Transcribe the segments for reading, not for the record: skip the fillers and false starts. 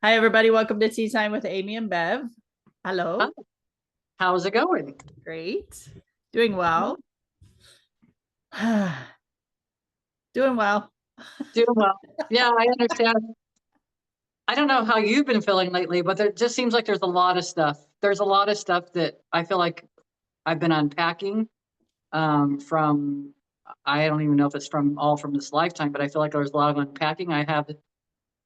Hi, everybody. Welcome to Tea Time with Amy and Bev. Hi, Hello. how's it going? Great. Doing Well, well. Doing well. doing well. Yeah, I understand. I don't know how you've been feeling lately, but there just seems like there's a lot of stuff. There's a lot of stuff that I feel like I've been unpacking from, I don't even know if it's from this lifetime, but I feel like there's a lot of unpacking.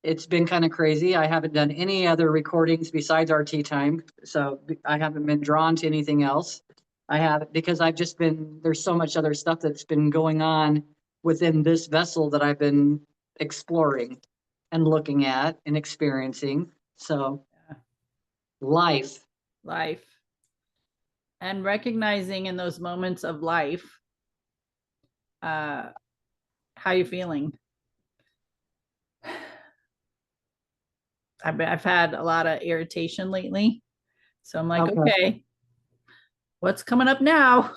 It's been kind of crazy. I haven't done any other recordings besides our tea time. So I haven't been drawn to anything else. I have because there's so much other stuff that's been going on within this vessel that I've been exploring and looking at and experiencing. So life. Life and recognizing in those moments of life, uh, how you feeling. I've had a lot of irritation lately. So I'm like, Okay. okay, what's coming up now?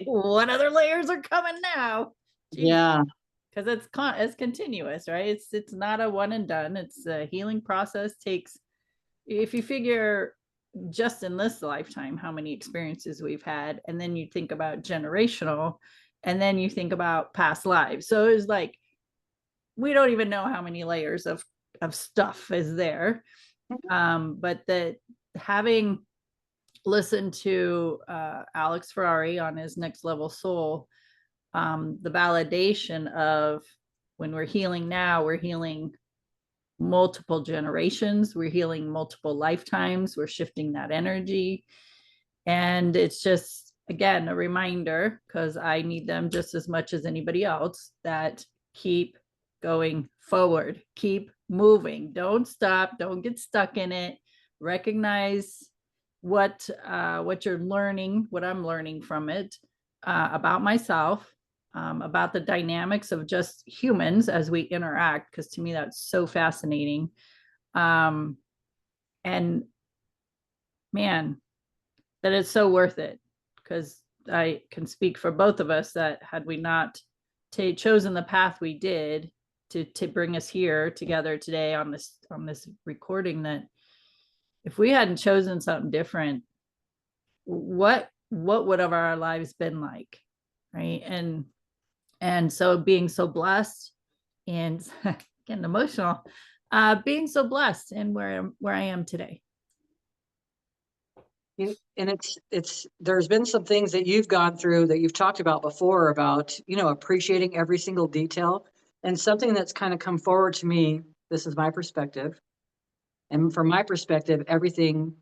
What other layers are coming now? Jeez. Yeah. Because it's continuous, right? It's not a one and done. It's a healing process. Takes If you figure just in this lifetime how many experiences we've had, and then you think about generational, and then you think about past lives. So it's like we don't even know how many layers of stuff is there. But that having listened to Alex Ferrari on his Next Level Soul, the validation of when we're healing now, we're healing multiple generations, we're healing multiple lifetimes, we're shifting that energy. And it's just, again, a reminder, because I need them just as much as anybody else, that keep going forward, keep moving, don't stop, don't get stuck in it. Recognize what you're learning, what I'm learning from it, about myself, about the dynamics of just humans as we interact, because to me that's so fascinating. And man, that it's so worth it, because I can speak for both of us that had we not chosen the path we did to bring us here together today on this recording, that if we hadn't chosen something different, what would have our lives been like, right? And so being so blessed and getting emotional, being so blessed and where I am today. And there's been some things that you've gone through that you've talked about before about, appreciating every single detail. And something that's kind of come forward to me, this is my perspective. And from my perspective, everything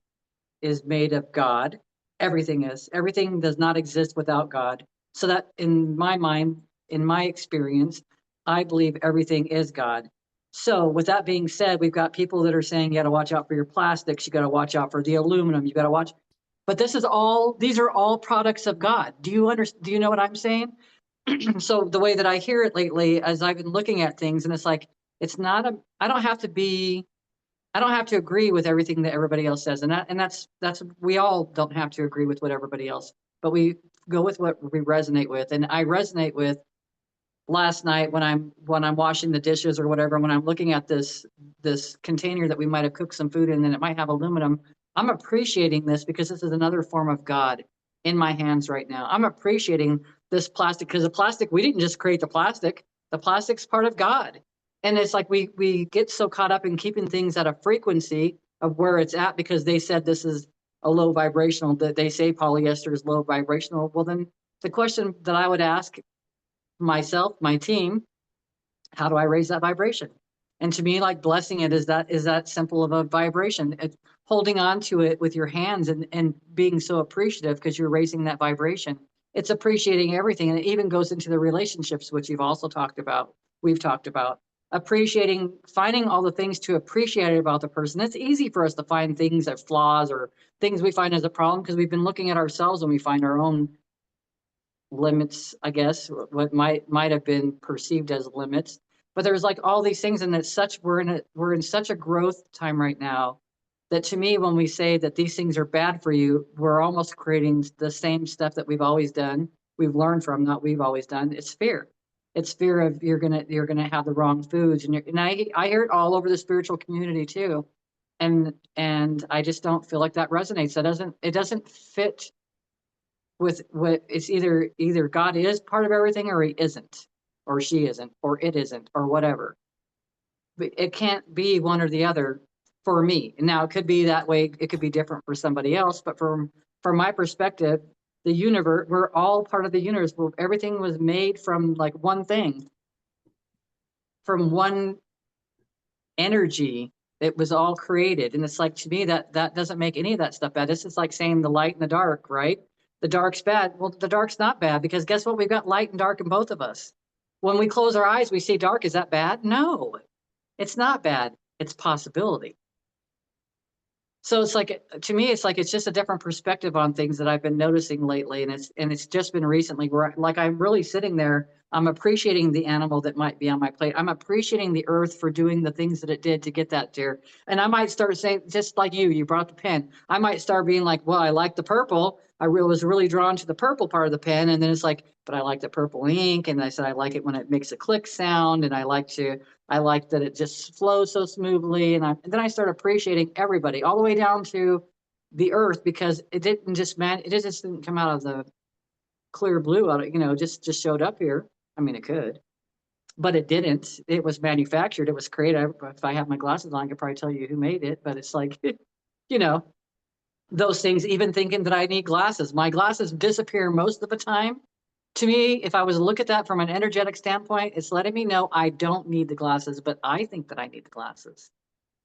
is made of God. Everything does not exist without God. So that in my mind, in my experience, I believe everything is God. So with that being said, we've got people that are saying you got to watch out for your plastics, you got to watch out for the aluminum, you got to watch. But these are all products of God. Do you know what I'm saying? So the way that I hear it lately, as I've been looking at things, and it's like, it's not a, I don't have to agree with everything that everybody else says. And that's, we all don't have to agree with what everybody else, but we go with what we resonate with. And I resonate with last night when I'm washing the dishes or whatever, when I'm looking at this container that we might have cooked some food in and it might have aluminum. I'm appreciating this because this is another form of God in my hands right now. I'm appreciating this plastic because the plastic, we didn't just create the plastic. The plastic's part of God. And it's like we get so caught up in keeping things at a frequency of where it's at because they said this is a low vibrational, that they say polyester is low vibrational. Well, then the question that I would ask myself, my team, how do I raise that vibration? And to me, like blessing it is that simple of a vibration. It's holding on to it with your hands and being so appreciative because you're raising that vibration. It's appreciating everything. And it even goes into the relationships, which you've also talked about. We've talked about appreciating, finding all the things to appreciate about the person. It's easy for us to find things that flaws or things we find as a problem because we've been looking at ourselves and we find our own limits, I guess, what might have been perceived as limits. But there's like all these things, and it's such we're in such a growth time right now that to me, when we say that these things are bad for you, we're almost creating the same stuff that we've always done. We've learned from, not we've always done. It's fear. It's fear of you're gonna have the wrong foods, and I hear it all over the spiritual community too, and I just don't feel like that resonates. It doesn't fit with what it's either God is part of everything or he isn't, or she isn't, or it isn't, or whatever. But it can't be one or the other for me. And now it could be that way, it could be different for somebody else, but from my perspective, the universe, we're all part of the universe. Where everything was made from like one thing, from one energy. It was all created. And it's like, to me, that doesn't make any of that stuff bad. This is like saying the light and the dark, right? The dark's bad. Well, the dark's not bad, because guess what? We've got light and dark in both of us. When we close our eyes, we see dark. Is that bad? No, it's not bad. It's possibility. So it's like, to me, it's like, it's just a different perspective on things that I've been noticing lately. And it's just been recently where like I'm really sitting there, I'm appreciating the animal that might be on my plate. I'm appreciating the earth for doing the things that it did to get that deer. And I might start saying, just like you brought the pen. I might start being like, well, I like the purple. Was really drawn to the purple part of the pen. And then it's like, but I like the purple ink. And I said, I like it when it makes a click sound. And I like that it just flows so smoothly. And then I start appreciating everybody all the way down to the earth, because it just didn't come out of the clear blue out of, just showed up here. I mean, it could, but it didn't. It was manufactured. It was created. If I have my glasses on, I could probably tell you who made it, but it's like, you know, those things, even thinking that I need glasses, my glasses disappear most of the time. To me, if I was to look at that from an energetic standpoint, it's letting me know I don't need the glasses, but I think that I need the glasses.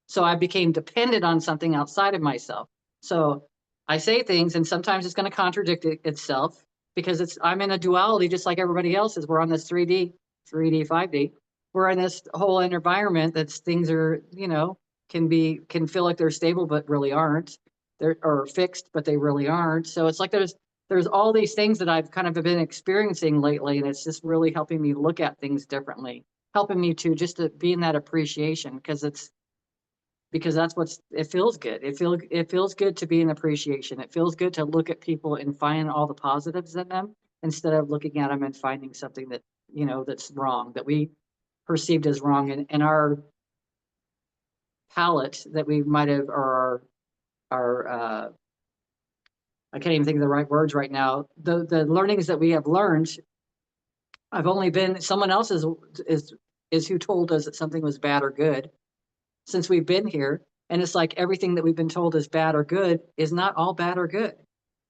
So I became dependent on something outside of myself. So I say things, and sometimes it's going to contradict itself, because I'm in a duality just like everybody else is. We're on this 3D, 5D. We're in this whole environment that's things are, can feel like they're stable, but really aren't. They're or fixed, but they really aren't. So it's like there's all these things that I've kind of been experiencing lately, and it's just really helping me look at things differently, helping me to be in that appreciation, because that's it feels good. It feels good to be in appreciation. It feels good to look at people and find all the positives in them, instead of looking at them and finding something that's wrong, that we perceived as wrong in our palette, that we might have, or our I can't even think of the right words right now. The learnings that we have learned, I've only been someone else is who told us that something was bad or good since we've been here. And it's like everything that we've been told is bad or good is not all bad or good.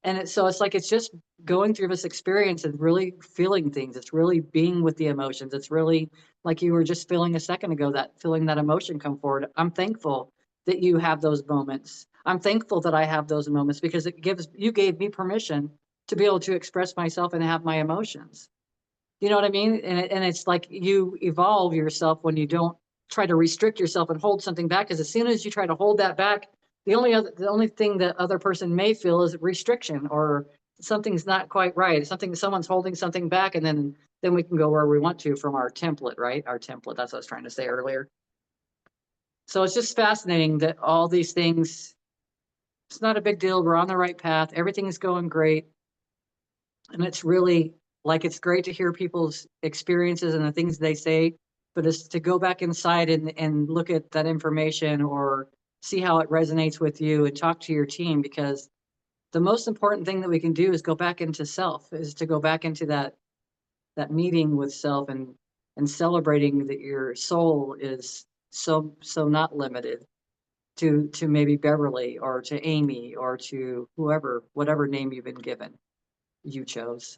And it's like, it's just going through this experience and really feeling things. It's really being with the emotions. It's really like you were just feeling a second ago, that feeling that emotion come forward. I'm thankful that you have those moments. I'm thankful that I have those moments, because you gave me permission to be able to express myself and have my emotions. You know what I mean? And it's like you evolve yourself when you don't try to restrict yourself and hold something back. Because as soon as you try to hold that back, the only thing that other person may feel is restriction, or something's not quite right. Someone's holding something back, and then we can go where we want to from our template, right? Our template. That's what I was trying to say earlier. So it's just fascinating that all these things, it's not a big deal. We're on the right path. Everything is going great. And it's really like, it's great to hear people's experiences and the things they say, but it's to go back inside and look at that information, or see how it resonates with you, and talk to your team, because the most important thing that we can do is go back into self, is to go back into that meeting with self, and celebrating that your soul is so not limited to maybe Beverly, or to Amy, or to whoever, whatever name you've been given, you chose.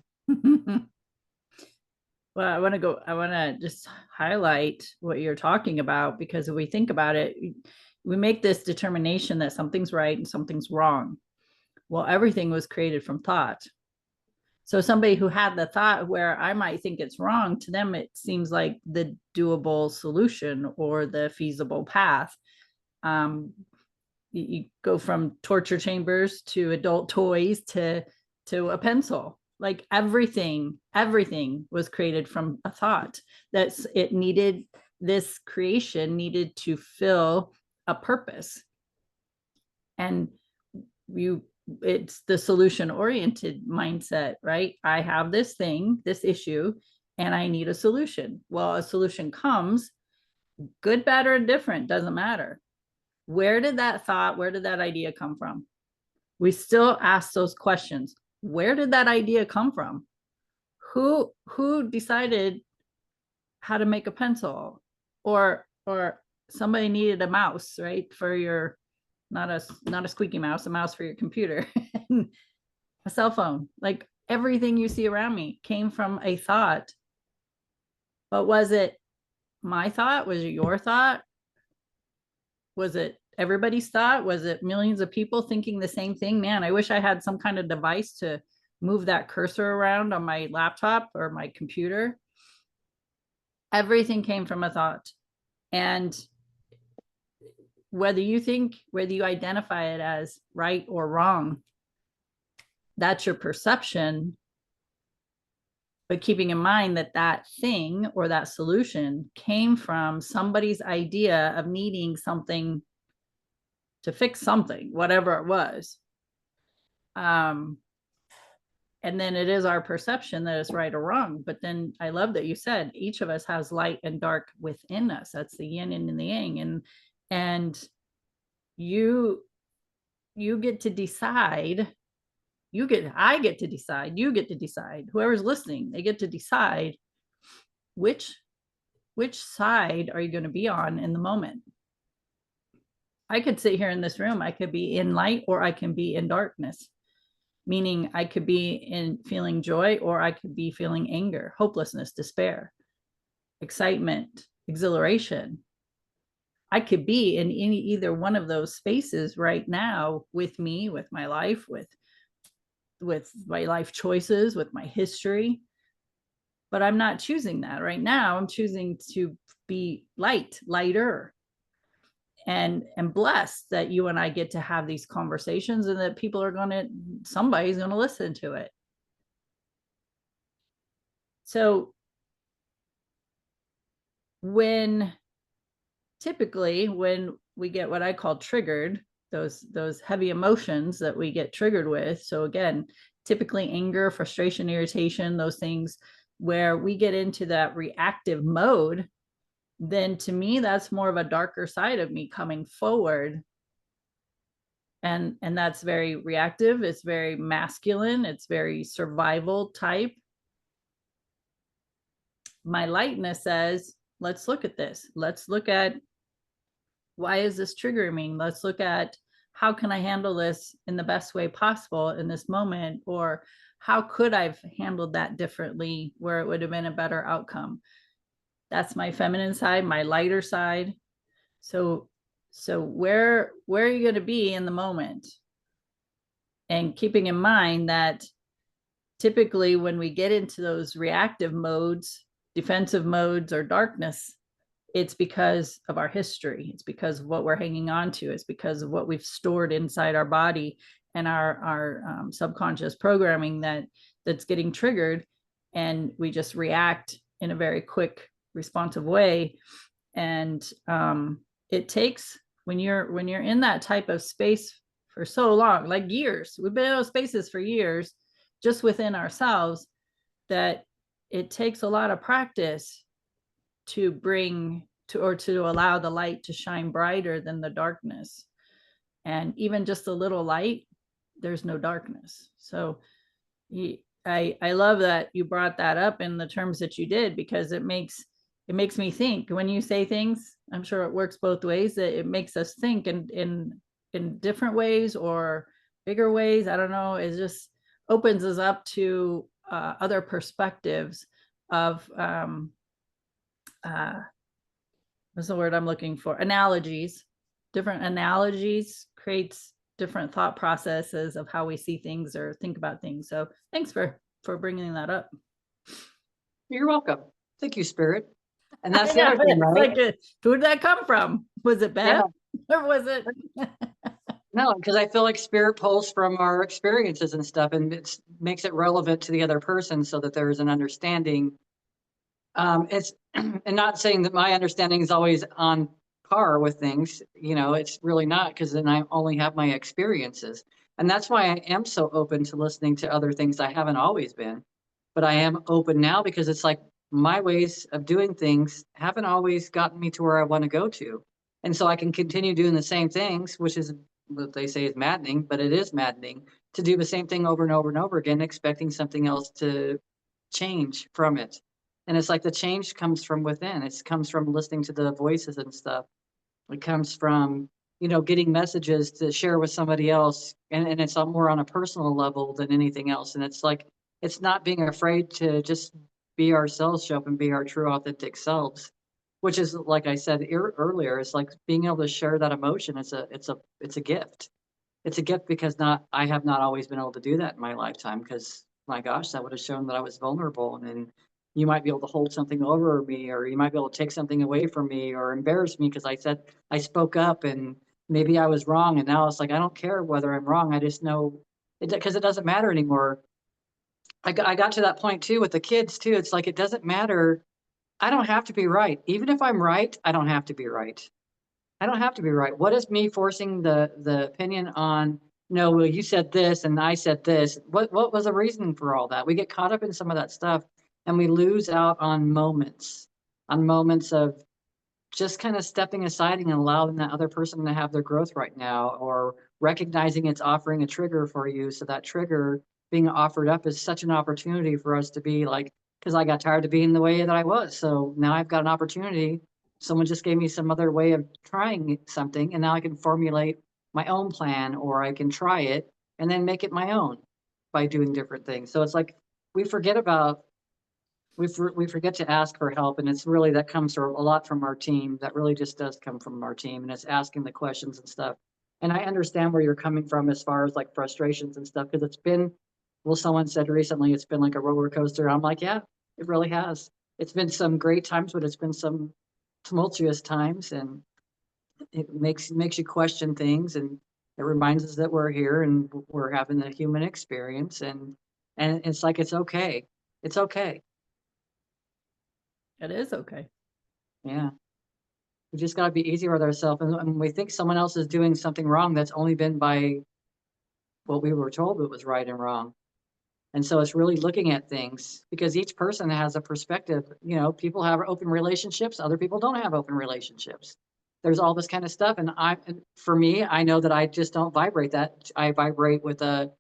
Well, I want to just highlight what you're talking about, because if we think about it, we make this determination that something's right and something's wrong. Well, everything was created from thought. So somebody who had the thought where I might think it's wrong, to them it seems like the doable solution or the feasible path. You go from torture chambers to adult toys to a pencil. Like everything was created from a thought. This creation needed to fill a purpose. And it's the solution oriented mindset, right? I have this thing, this issue, and I need a solution. Well, a solution comes, good, bad, or indifferent, doesn't matter. Where did that thought, where did that idea come from? We still ask those questions. Where did that idea come from? Who decided how to make a pencil? Or somebody needed a mouse, right? For your, not a squeaky mouse, a mouse for your computer. A cell phone. Like everything you see around me came from a thought. But was it my thought? Was it your thought? Was it everybody's thought? Was it millions of people thinking the same thing? Man, I wish I had some kind of device to move that cursor around on my laptop or my computer. Everything came from a thought. And whether you identify it as right or wrong, that's your perception. But keeping in mind that that thing or that solution came from somebody's idea of needing something to fix something, whatever it was. And then it is our perception that it's right or wrong. But then I love that you said each of us has light and dark within us. That's the yin and the yang. And you get to decide. I get to decide, you get to decide, whoever's listening, they get to decide which side are you going to be on in the moment. I could sit here in this room, I could be in light or I can be in darkness, meaning I could be in feeling joy or I could be feeling anger, hopelessness, despair, excitement, exhilaration. I could be in either one of those spaces right now with me, with my life, with my life choices, with my history. But I'm not choosing that right now. I'm choosing to be lighter, and blessed that you and I get to have these conversations and that somebody's going to listen to it. So typically when we get what I call triggered, those heavy emotions that we get triggered with. So again, typically anger, frustration, irritation, those things where we get into that reactive mode, then to me, that's more of a darker side of me coming forward. And that's very reactive. It's very masculine. It's very survival type. My lightness says, let's look at this. Let's look at, why is this triggering me? Let's look at, how can I handle this in the best way possible in this moment? Or how could I have handled that differently where it would have been a better outcome? That's my feminine side, my lighter side. So where are you going to be in the moment? And keeping in mind that typically when we get into those reactive modes, defensive modes, or darkness, it's because of our history. It's because of what we're hanging on to. It's because of what we've stored inside our body and our subconscious programming that's getting triggered, and we just react in a very quick, responsive way. And it takes, when you're in that type of space for so long, like years, we've been in those spaces for years, just within ourselves, that it takes a lot of practice to allow the light to shine brighter than the darkness. And even just a little light, there's no darkness. So I love that you brought that up in the terms that you did, because it makes me think. When you say things, I'm sure it works both ways, that it makes us think in different ways or bigger ways. I don't know. It just opens us up to other perspectives of what's the word I'm looking for? Analogies. Different analogies creates different thought processes of how we see things or think about things. So thanks for bringing that up. You're welcome. Thank you, Spirit. And that's the other thing, right? Like, who did that come from? Was it Beth? Yeah. Or was it? No, because I feel like Spirit pulls from our experiences and stuff, and it makes it relevant to the other person so that there is an understanding. It's and not saying that my understanding is always on par with things, it's really not, because then I only have my experiences. And that's why I am so open to listening to other things. I haven't always been, but I am open now, because it's like my ways of doing things haven't always gotten me to where I want to go to. And so I can continue doing the same things, which is what they say is maddening, but it is maddening to do the same thing over and over and over again, expecting something else to change from it. And it's like the change comes from within. It comes from listening to the voices and stuff. It comes from, getting messages to share with somebody else. And it's more on a personal level than anything else. And it's like, it's not being afraid to just be ourselves, show up and be our true authentic selves, which is, like I said earlier, it's like being able to share that emotion. It's a gift. It's a gift because I have not always been able to do that in my lifetime because, my gosh, that would have shown that I was vulnerable, and then you might be able to hold something over me, or you might be able to take something away from me or embarrass me because I spoke up and maybe I was wrong. And now it's like, I don't care whether I'm wrong. I just know it because it doesn't matter anymore. I got to that point too with the kids too. It's like, it doesn't matter. I don't have to be right. Even if I'm right, I don't have to be right. I don't have to be right. What is me forcing the opinion on, no, well, you said this and I said this. What was the reason for all that? We get caught up in some of that stuff and we lose out on moments of just kind of stepping aside and allowing that other person to have their growth right now, or recognizing it's offering a trigger for you. So that trigger being offered up is such an opportunity for us to be like, because I got tired of being the way that I was. So now I've got an opportunity. Someone just gave me some other way of trying something, and now I can formulate my own plan, or I can try it and then make it my own by doing different things. So it's like we forget about we forget to ask for help, and it's really that comes from a lot from our team. That really just does come from our team, and it's asking the questions and stuff. And I understand where you're coming from as far as like frustrations and stuff, because it's been, well, someone said recently it's been like a roller coaster. I'm like, yeah, it really has. It's been some great times, but it's been some tumultuous times, and it makes you question things, and it reminds us that we're here and we're having a human experience, and it's like, it's okay. It's okay. It is okay. Yeah. We just gotta be easier with ourselves, and when we think someone else is doing something wrong, that's only been by what we were told that was right and wrong. And so it's really looking at things because each person has a perspective. People have open relationships, other people don't have open relationships. There's all this kind of stuff. And for me, I know that I just don't vibrate that. I vibrate with a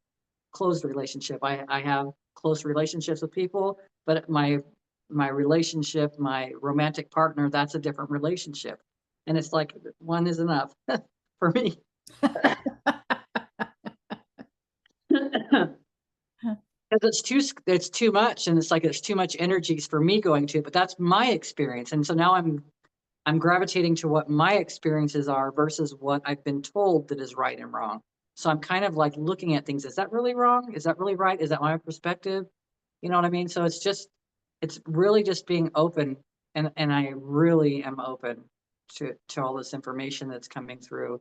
closed relationship. I have close relationships with people, but my relationship, my romantic partner, that's a different relationship. And it's like one is enough for me. Because it's too much, and it's like there's too much energies for me going to it, but that's my experience. And so now I'm gravitating to what my experiences are versus what I've been told that is right and wrong. So I'm kind of like looking at things. Is that really wrong? Is that really right? Is that my perspective? You know what I mean? So it's really just being open, and I really am open to all this information that's coming through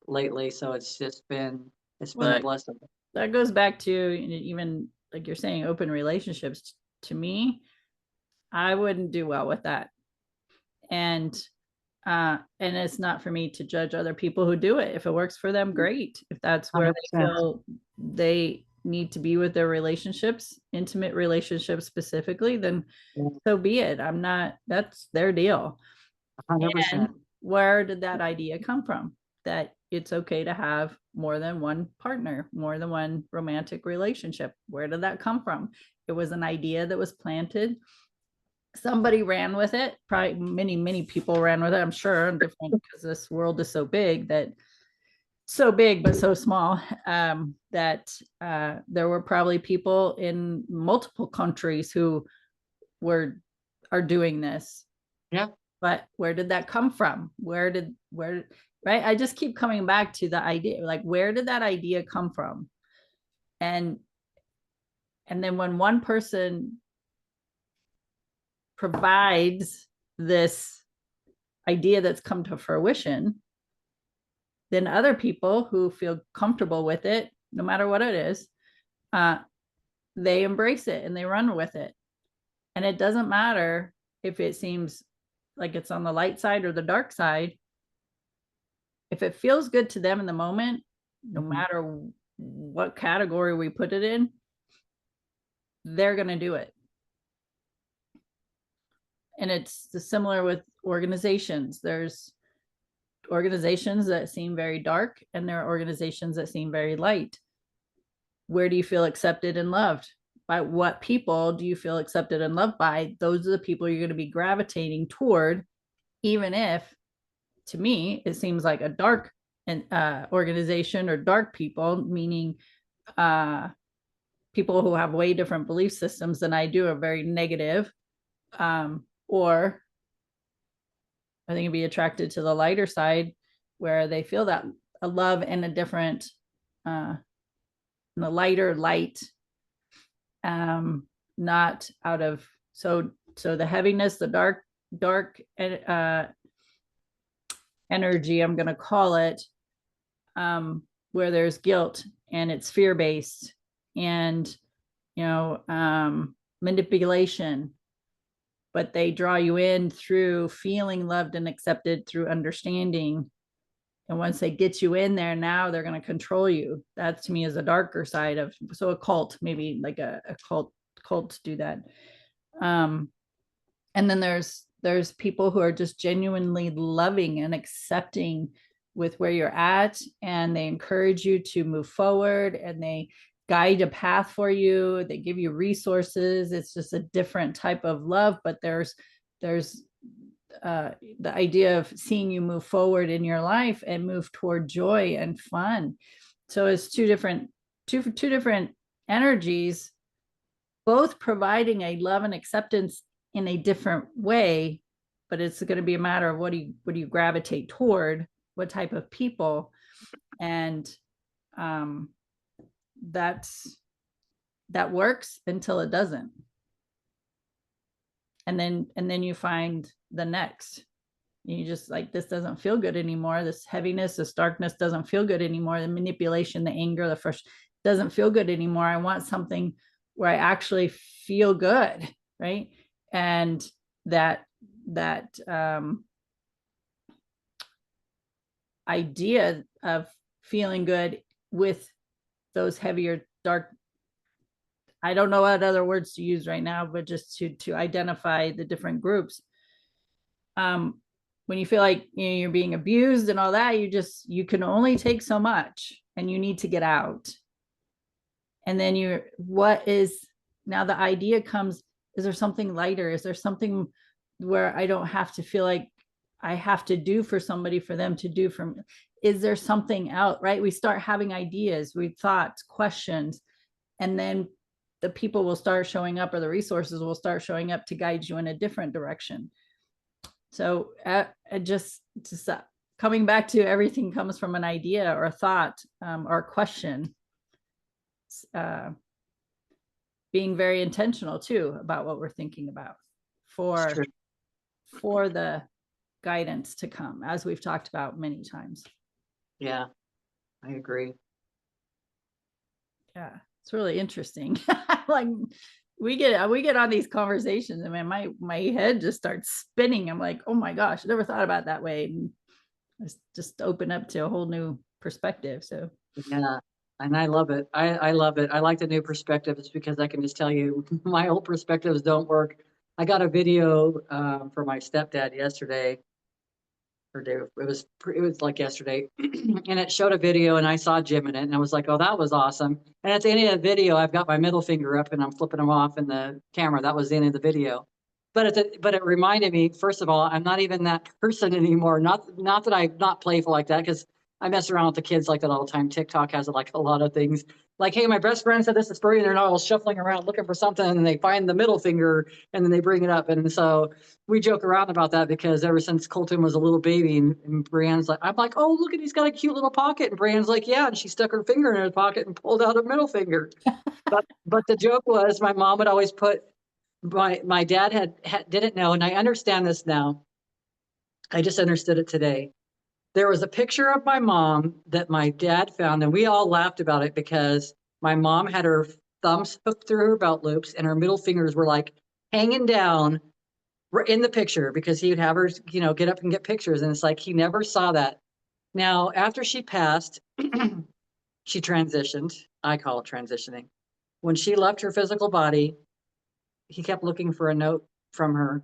lately. So it's been a Well, blessing. that goes back to even like you're saying, open relationships. To me, I wouldn't do well with that. And it's not for me to judge other people who do it. If it works for them, great. If that's where they 100%. feel they need to be with their relationships, intimate relationships specifically, then Yeah, so be it. I'm not, that's their deal. And 100%. where did that idea come from? That it's okay to have more than one partner, more than one romantic relationship. Where did that come from? It was an idea that was planted. Somebody ran with it. Probably many people ran with it, I'm sure, different, because this world is so big, that so big but so small, that there were probably people in multiple countries who were are doing this. Yeah. But where did that come from? Where right? I just keep coming back to the idea, like, where did that idea come from? And then when one person provides this idea that's come to fruition, then other people who feel comfortable with it, no matter what it is, they embrace it and they run with it. And it doesn't matter if it seems like it's on the light side or the dark side. If it feels good to them in the moment, no matter what category we put it in, they're going to do it. And it's similar with organizations. There's organizations that seem very dark, and there are organizations that seem very light. Where do you feel accepted and loved? By what people do you feel accepted and loved by? Those are the people you're going to be gravitating toward, even if, to me, it seems like a dark organization, or dark people, meaning people who have way different belief systems than I do, are very negative. Or I think it'd be attracted to the lighter side, where they feel that a love and a different, the lighter light, not out of, so the heaviness, the dark energy, I'm going to call it, where there's guilt and it's fear-based, and manipulation, but they draw you in through feeling loved and accepted through understanding. And once they get you in there, now they're going to control you. That to me is a darker side of, so a cult, maybe like a cult do that. And then there's people who are just genuinely loving and accepting with where you're at, and they encourage you to move forward, and they guide a path for you. They give you resources. It's just a different type of love, but there's the idea of seeing you move forward in your life and move toward joy and fun. So it's two different energies, both providing a love and acceptance in a different way, but it's going to be a matter of what do you gravitate toward, what type of people. And that works until it doesn't. And then you find the next. You just like, this doesn't feel good anymore. This heaviness, this darkness doesn't feel good anymore. The manipulation, the anger, the frustration doesn't feel good anymore. I want something where I actually feel good, right? And that idea of feeling good with those heavier, dark, I don't know what other words to use right now, but just to identify the different groups. When you feel like you're being abused and all that, you can only take so much, and you need to get out. And then now the idea comes, is there something lighter? Is there something where I don't have to feel like I have to do for somebody for them to do for me? Is there something out, right? We start having ideas, thoughts, questions, and then the people will start showing up, or the resources will start showing up to guide you in a different direction. So just coming back to, everything comes from an idea or a thought, or a question. Being very intentional too about what we're thinking about for the guidance to come, as we've talked about many times. Yeah, I agree. Yeah, it's really interesting. Like we get on these conversations, and man, my head just starts spinning. I'm like, oh my gosh, I never thought about it that way. And it's just open up to a whole new perspective. So yeah, and I love it. I love it. I like the new perspectives, because I can just tell you my old perspectives don't work. I got a video for my stepdad yesterday, or day, it was like yesterday, and it showed a video, and I saw Jim in it, and I was like, oh, that was awesome. And at the end of the video, I've got my middle finger up, and I'm flipping them off in the camera. That was the end of the video. But it reminded me, first of all, I'm not even that person anymore. Not that I'm not playful like that, because I mess around with the kids like that all the time. TikTok has like a lot of things. Like, hey, my best friend said this is free, and they're not all shuffling around looking for something, and they find the middle finger, and then they bring it up. And so we joke around about that, because ever since Colton was a little baby, and Brianne's like, I'm like, oh, look at, he's got a cute little pocket. And Brianne's like, yeah. And she stuck her finger in her pocket and pulled out a middle finger. But the joke was, my mom would always put, my dad didn't know, and I understand this now. I just understood it today. There was a picture of my mom that my dad found, and we all laughed about it, because my mom had her thumbs hooked through her belt loops, and her middle fingers were like hanging down in the picture, because he would have her, get up and get pictures. And it's like, he never saw that. Now, after she passed, she transitioned. I call it transitioning. When she left her physical body, he kept looking for a note from her.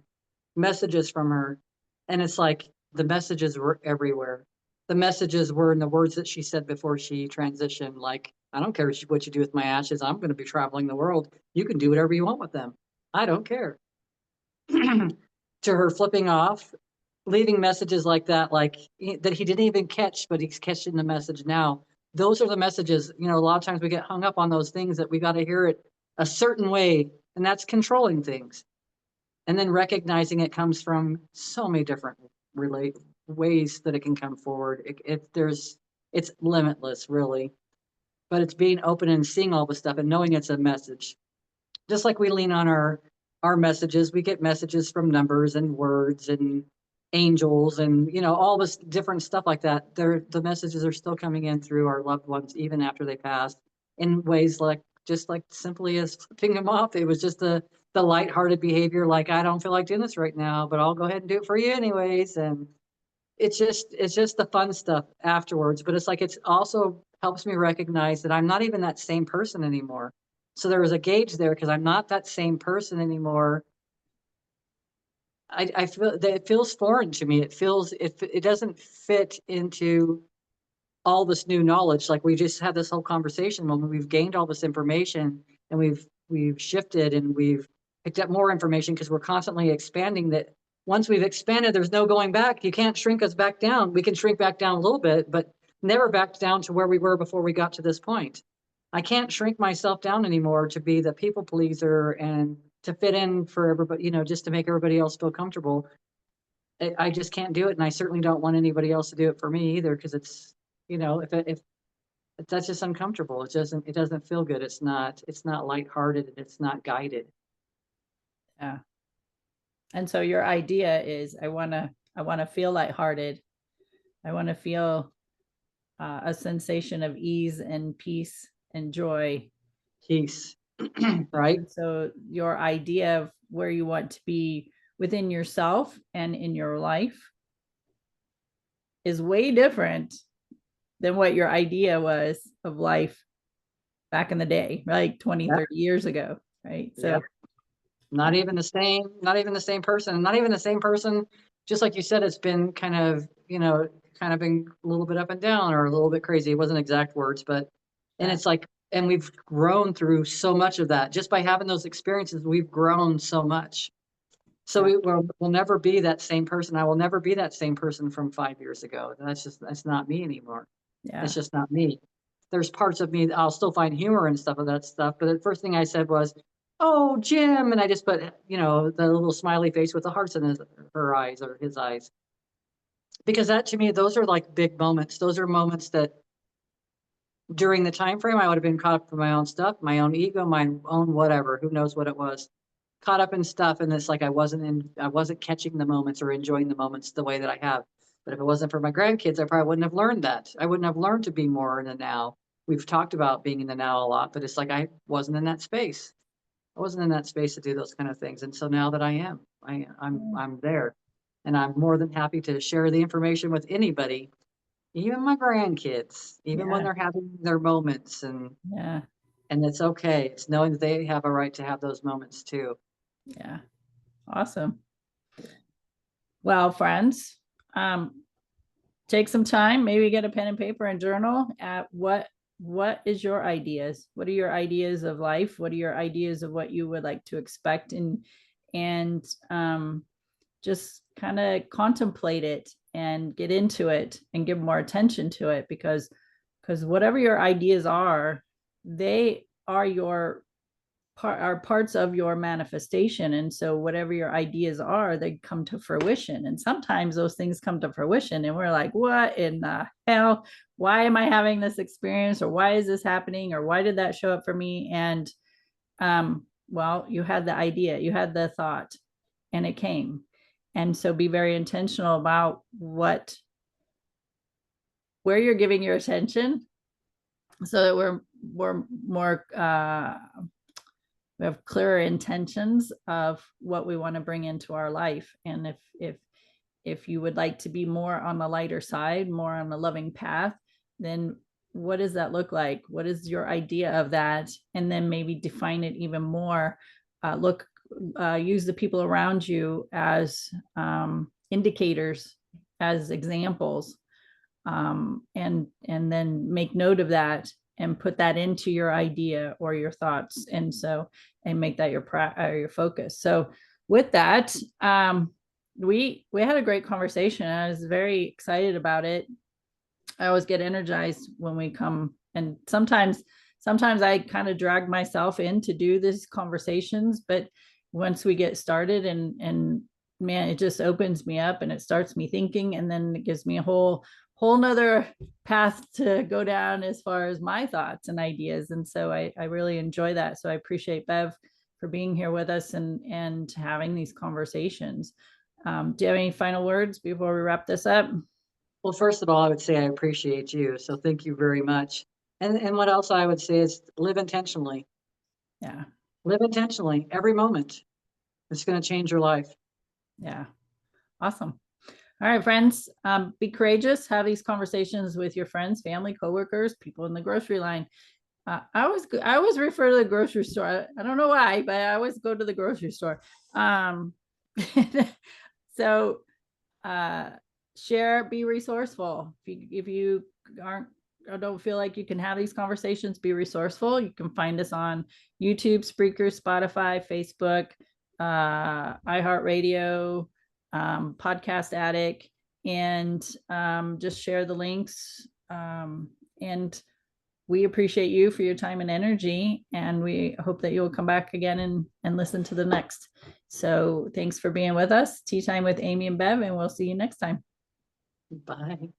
messages from her. And it's like the messages were everywhere. The messages were in the words that she said before she transitioned. Like, I don't care what you do with my ashes. I'm going to be traveling the world. You can do whatever you want with them. I don't care. To her flipping off, leaving messages like that, like that he didn't even catch, but he's catching the message now. Those are the messages, a lot of times we get hung up on those things that we got to hear it a certain way, and that's controlling things. And then recognizing it comes from so many different ways that it can come forward. It's limitless, really, but it's being open and seeing all the stuff and knowing it's a message. Just like we lean on our messages, we get messages from numbers and words and angels and all this different stuff like that. The messages are still coming in through our loved ones even after they passed, in ways like just like simply as flipping them off. It was just the lighthearted behavior, like, I don't feel like doing this right now, but I'll go ahead and do it for you anyways. And it's just the fun stuff afterwards. But it's like it's also helps me recognize that I'm not even that same person anymore. So there was a gauge there because I'm not that same person anymore. I feel that it feels foreign to me. It doesn't fit into all this new knowledge. Like, we just had this whole conversation when we've gained all this information and we've shifted and we've picked up more information because we're constantly expanding. That once we've expanded, there's no going back. You can't shrink us back down. We can shrink back down a little bit, but never back down to where we were before we got to this point. I can't shrink myself down anymore to be the people pleaser and to fit in for everybody, just to make everybody else feel comfortable. I just can't do it. And I certainly don't want anybody else to do it for me either. Cause it's, if that's just uncomfortable, it doesn't feel good. It's not lighthearted and it's not guided. Yeah. And so your idea is, I want to feel lighthearted. I want to feel a sensation of ease and peace and joy. Peace. Right? And so your idea of where you want to be within yourself and in your life is way different than what your idea was of life back in the day, like 20, Yep. 30 years ago. Right. So Yep. Not even the same person, not even the same person. Just like you said, it's been kind of been a little bit up and down or a little bit crazy. It wasn't exact words, but, and yeah. it's like, and we've grown through so much of that. Just by having those experiences, we've grown so much. So we'll never be that same person. I will never be that same person from 5 years ago. That's not me anymore. Yeah. It's just not me. There's parts of me that I'll still find humor and stuff of that stuff. But the first thing I said was, "Oh, Jim," and I just put, the little smiley face with the hearts in her eyes or his eyes. Because that to me, those are like big moments. Those are moments that during the time frame I would have been caught up in my own stuff, my own ego, my own whatever, who knows what it was. Caught up in stuff, and it's like I wasn't catching the moments or enjoying the moments the way that I have. But if it wasn't for my grandkids, I probably wouldn't have learned that. I wouldn't have learned to be more in the now. We've talked about being in the now a lot, but it's like I wasn't in that space. I wasn't in that space to do those kind of things. And so now that I am, I'm there. And I'm more than happy to share the information with anybody, even my grandkids, even when Yeah. they're having their moments. Yeah. And it's okay. It's knowing that they have a right to have those moments too. Yeah. Awesome. Well, friends, take some time, maybe get a pen and paper and journal at what is your ideas? What are your ideas of life? What are your ideas of what you would like to expect? And just kind of contemplate it and get into it and give more attention to it, because whatever your ideas are, they are parts of your manifestation. And so whatever your ideas are, they come to fruition. And sometimes those things come to fruition and we're like, what in the hell? Why am I having this experience? Or why is this happening? Or why did that show up for me? And well, you had the idea, you had the thought, and it came. And so be very intentional about where you're giving your attention, so that we're more we have clearer intentions of what we want to bring into our life. And if you would like to be more on the lighter side, more on the loving path, then what does that look like? What is your idea of that? And then maybe define it even more. Look use the people around you as indicators, as examples, and then make note of that and put that into your idea or your thoughts, and make that your focus. So with that, we had a great conversation. I was very excited about it. I always get energized when we come, and sometimes I kind of drag myself in to do these conversations, but once we get started, and man, it just opens me up and it starts me thinking, and then it gives me a whole nother path to go down as far as my thoughts and ideas. And so I really enjoy that. So I appreciate Bev for being here with us and having these conversations. Do you have any final words before we wrap this up? Well, first of all, I would say I appreciate you. So thank you very much. And what else I would say is live intentionally. Yeah. Live intentionally every moment. It's going to change your life. Yeah. Awesome. All right, friends, be courageous. Have these conversations with your friends, family, coworkers, people in the grocery line. I always refer to the grocery store. I don't know why, but I always go to the grocery store. So share, be resourceful. If you aren't or don't feel like you can have these conversations, be resourceful. You can find us on YouTube, Spreaker, Spotify, Facebook, iHeartRadio, Podcast Addict, and just share the links. And we appreciate you for your time and energy, and we hope that you'll come back again and listen to the next. So thanks for being with us. Tea Time with Amy and Bev, and we'll see you next time. Bye.